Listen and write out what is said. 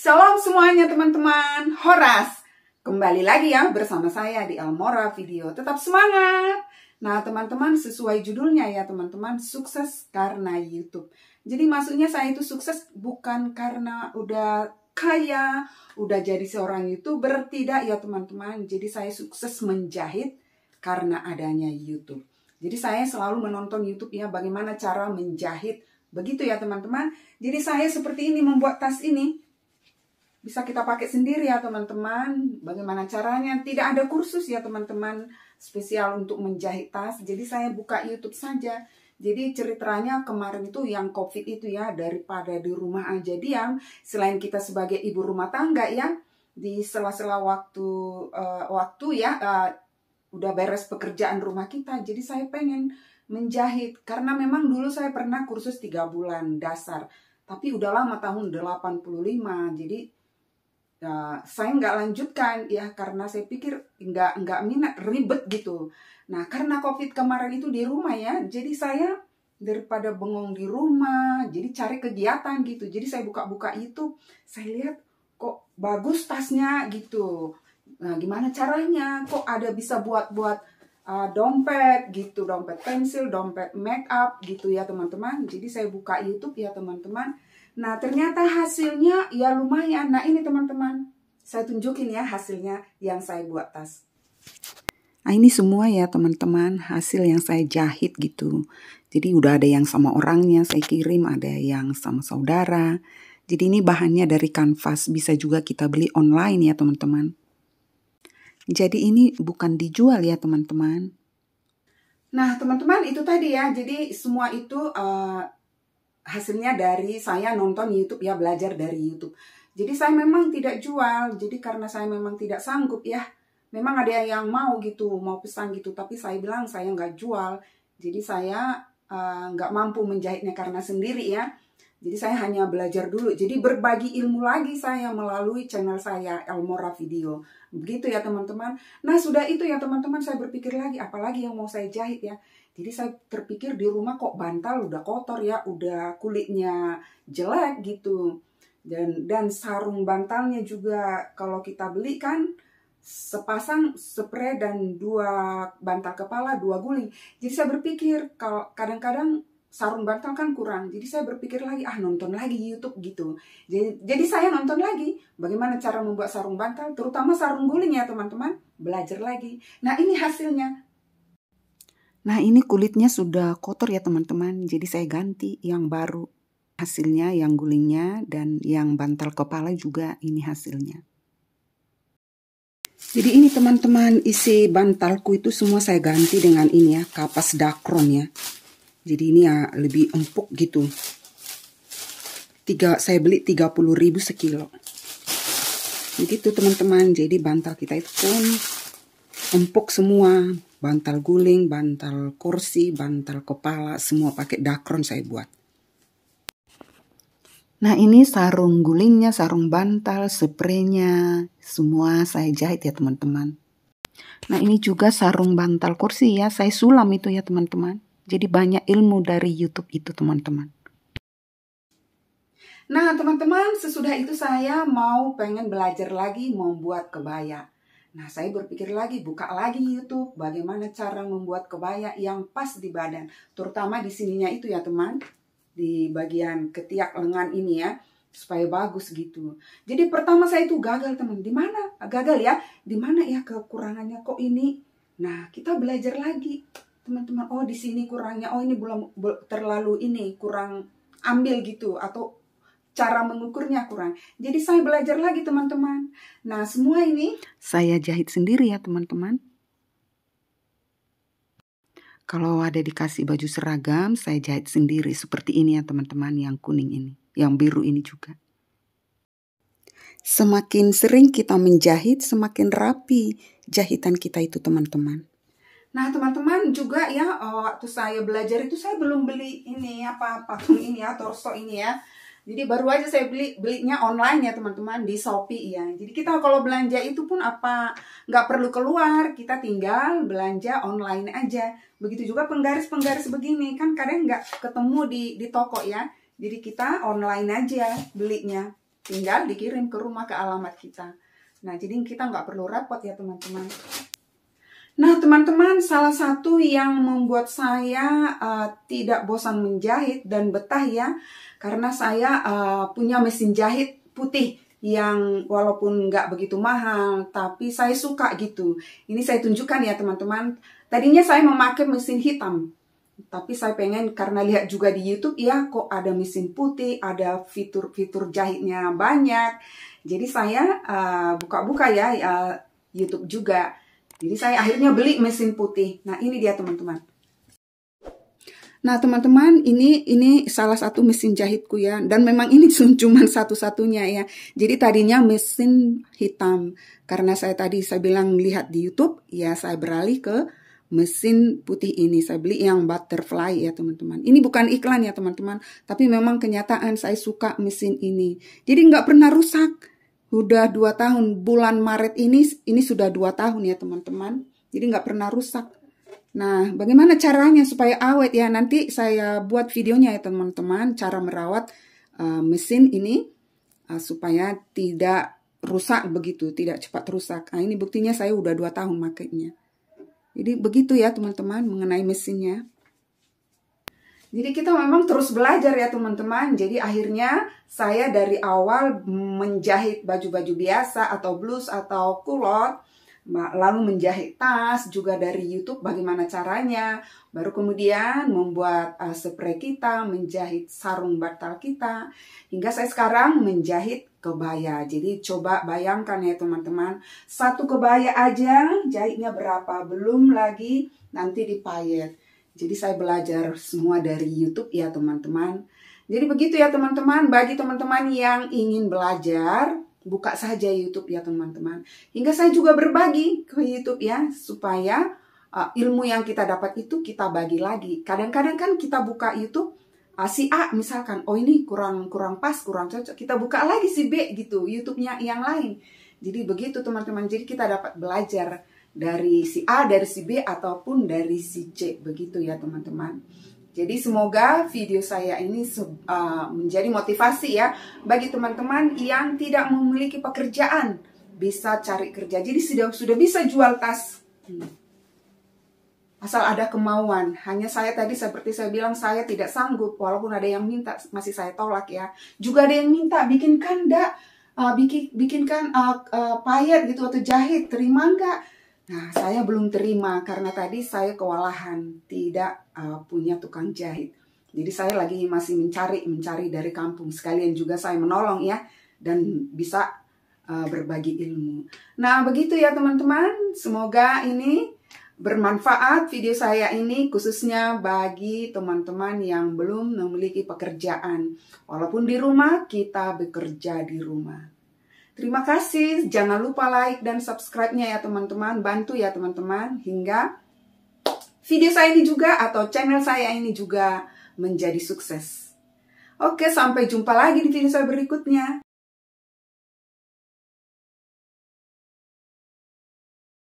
Salam semuanya teman-teman, Horas. Kembali lagi ya bersama saya di Almora Video. Tetap semangat. Nah teman-teman, sesuai judulnya ya teman-teman, sukses karena YouTube. Jadi maksudnya saya itu sukses bukan karena udah kaya, udah jadi seorang YouTuber, tidak ya teman-teman. Jadi saya sukses menjahit karena adanya YouTube. Jadi saya selalu menonton YouTube ya, bagaimana cara menjahit. Begitu ya teman-teman. Jadi saya seperti ini membuat tas ini. Bisa kita pakai sendiri ya teman-teman. Bagaimana caranya? Tidak ada kursus ya teman-teman spesial untuk menjahit tas. Jadi saya buka YouTube saja. Jadi ceritanya kemarin itu yang COVID itu ya, daripada di rumah aja diam. Selain kita sebagai ibu rumah tangga ya, di sela-sela waktu ya, udah beres pekerjaan rumah kita. Jadi saya pengen menjahit. Karena memang dulu saya pernah kursus 3 bulan dasar. Tapi udah lama tahun 85. Jadi saya nggak lanjutkan ya karena saya pikir nggak minat, ribet gitu. Nah karena COVID kemarin itu di rumah ya, jadi saya daripada bengong di rumah, jadi cari kegiatan gitu. Jadi saya buka-buka YouTube, saya lihat kok bagus tasnya gitu. Nah gimana caranya? Kok ada bisa buat dompet gitu, dompet pensil, dompet make up gitu ya teman-teman. Jadi saya buka YouTube ya teman-teman. Nah ternyata hasilnya ya lumayan. Nah ini teman-teman, saya tunjukin ya hasilnya yang saya buat tas. Nah ini semua ya teman-teman, hasil yang saya jahit gitu. Jadi udah ada yang sama orangnya saya kirim, ada yang sama saudara. Jadi ini bahannya dari kanvas, bisa juga kita beli online ya teman-teman. Jadi ini bukan dijual ya teman-teman. Nah teman-teman itu tadi ya, jadi semua itu hasilnya dari saya nonton YouTube ya, belajar dari YouTube. Jadi saya memang tidak jual, jadi karena saya memang tidak sanggup ya. Memang ada yang mau gitu, mau pesan gitu, tapi saya bilang saya nggak jual. Jadi saya nggak mampu menjahitnya karena sendiri ya. Jadi saya hanya belajar dulu. Jadi berbagi ilmu lagi saya melalui channel saya Almora Video. Begitu ya teman-teman. Nah sudah itu ya teman-teman, saya berpikir lagi apalagi yang mau saya jahit ya. Jadi saya terpikir di rumah kok bantal udah kotor ya, udah kulitnya jelek gitu. Dan sarung bantalnya juga kalau kita beli kan sepasang spray dan 2 bantal kepala, 2 guling. Jadi saya berpikir kalau kadang-kadang sarung bantal kan kurang. Jadi saya berpikir lagi, nonton lagi YouTube gitu. Jadi saya nonton lagi bagaimana cara membuat sarung bantal, terutama sarung guling ya teman-teman. Belajar lagi. Nah ini hasilnya. Nah ini kulitnya sudah kotor ya teman-teman. Jadi saya ganti yang baru. Hasilnya yang gulingnya dan yang bantal kepala juga ini hasilnya. Jadi ini teman-teman, isi bantalku itu semua saya ganti dengan ini ya, kapas dakron ya. Jadi ini ya lebih empuk gitu. Saya beli 30.000 sekilo. Begitu teman-teman. Jadi bantal kita itu pun empuk semua. Bantal guling, bantal kursi, bantal kepala, semua pakai dakron saya buat. Nah ini sarung gulingnya, sarung bantal, spraynya, semua saya jahit ya teman-teman. Nah ini juga sarung bantal kursi ya, saya sulam itu ya teman-teman. Jadi banyak ilmu dari YouTube itu teman-teman. Nah teman-teman, sesudah itu saya pengen belajar lagi membuat kebaya. Nah saya berpikir lagi, buka lagi YouTube, bagaimana cara membuat kebaya yang pas di badan. Terutama di sininya itu ya teman, di bagian ketiak lengan ini ya, supaya bagus gitu. Jadi pertama saya itu gagal teman. Di mana gagal ya? Di mana ya kekurangannya kok ini? Nah kita belajar lagi. Teman-teman, oh di sini kurangnya, oh ini belum terlalu ini kurang ambil gitu, atau cara mengukurnya kurang. Jadi saya belajar lagi teman-teman. Nah semua ini saya jahit sendiri ya teman-teman. Kalau ada dikasih baju seragam, saya jahit sendiri seperti ini ya teman-teman, yang kuning ini, yang biru ini juga. Semakin sering kita menjahit, semakin rapi jahitan kita itu teman-teman. Nah teman-teman juga ya, waktu saya belajar itu saya belum beli ini patung ini ya, torso ini ya. Jadi baru aja saya belinya online ya teman-teman, di Shopee ya. Jadi kita kalau belanja itu pun nggak perlu keluar, kita tinggal belanja online aja. Begitu juga penggaris-penggaris begini kan kadang nggak ketemu di toko ya. Jadi kita online aja belinya. tinggal dikirim ke rumah ke alamat kita. Nah, jadi kita nggak perlu repot ya teman-teman. Nah teman-teman, salah satu yang membuat saya tidak bosan menjahit dan betah ya, karena saya punya mesin jahit putih yang walaupun nggak begitu mahal, tapi saya suka gitu. Ini saya tunjukkan ya teman-teman. Tadinya saya memakai mesin hitam, tapi saya pengen karena lihat juga di YouTube ya, kok ada mesin putih, ada fitur-fitur jahitnya banyak. Jadi saya buka-buka ya YouTube juga. Jadi saya akhirnya beli mesin putih. Nah ini dia teman-teman. Nah teman-teman, ini salah satu mesin jahitku ya. Dan memang ini cuma satu-satunya ya. Jadi tadinya mesin hitam. Karena saya bilang lihat di YouTube, ya saya beralih ke mesin putih ini. Saya beli yang butterfly ya teman-teman. Ini bukan iklan ya teman-teman. Tapi memang kenyataan saya suka mesin ini. Jadi nggak pernah rusak. Udah 2 tahun. Bulan Maret ini sudah 2 tahun ya teman-teman. Jadi nggak pernah rusak. Nah, bagaimana caranya supaya awet ya? Nanti saya buat videonya ya teman-teman, cara merawat mesin ini supaya tidak rusak begitu, tidak cepat rusak. Nah, ini buktinya saya udah 2 tahun makainya. Jadi begitu ya teman-teman mengenai mesinnya. Jadi kita memang terus belajar ya teman-teman. Jadi akhirnya saya dari awal menjahit baju-baju biasa atau blus atau kulot, lalu menjahit tas juga dari YouTube bagaimana caranya, baru kemudian membuat spray kita, menjahit sarung bantal kita, hingga saya sekarang menjahit kebaya. Jadi coba bayangkan ya teman-teman, satu kebaya aja jahitnya berapa, belum lagi nanti dipayet. Jadi saya belajar semua dari YouTube ya teman-teman. Jadi begitu ya teman-teman, bagi teman-teman yang ingin belajar, buka saja YouTube ya teman-teman. Hingga saya juga berbagi ke YouTube ya, supaya ilmu yang kita dapat itu kita bagi lagi. Kadang-kadang kan kita buka YouTube, si A misalkan, oh ini kurang pas, kurang cocok. Kita buka lagi si B gitu, YouTube-nya yang lain. Jadi begitu teman-teman, jadi kita dapat belajar dari si A, dari si B, ataupun dari si C. Begitu ya teman-teman. Jadi semoga video saya ini menjadi motivasi ya bagi teman-teman yang tidak memiliki pekerjaan, bisa cari kerja. Jadi sudah bisa jual tas. Asal ada kemauan. Hanya saya tadi seperti saya bilang, saya tidak sanggup. Walaupun ada yang minta, masih saya tolak ya. Juga ada yang minta, bikinkan payet gitu atau jahit, terima enggak? Nah, saya belum terima karena tadi saya kewalahan, tidak punya tukang jahit. Jadi saya lagi masih mencari dari kampung. Sekalian juga saya menolong ya, dan bisa berbagi ilmu. Nah, begitu ya teman-teman. Semoga ini bermanfaat video saya ini, khususnya bagi teman-teman yang belum memiliki pekerjaan. Walaupun di rumah, kita bekerja di rumah. Terima kasih, jangan lupa like dan subscribe-nya ya teman-teman, bantu ya teman-teman, hingga video saya ini juga atau channel saya ini juga menjadi sukses. Oke, sampai jumpa lagi di video saya berikutnya.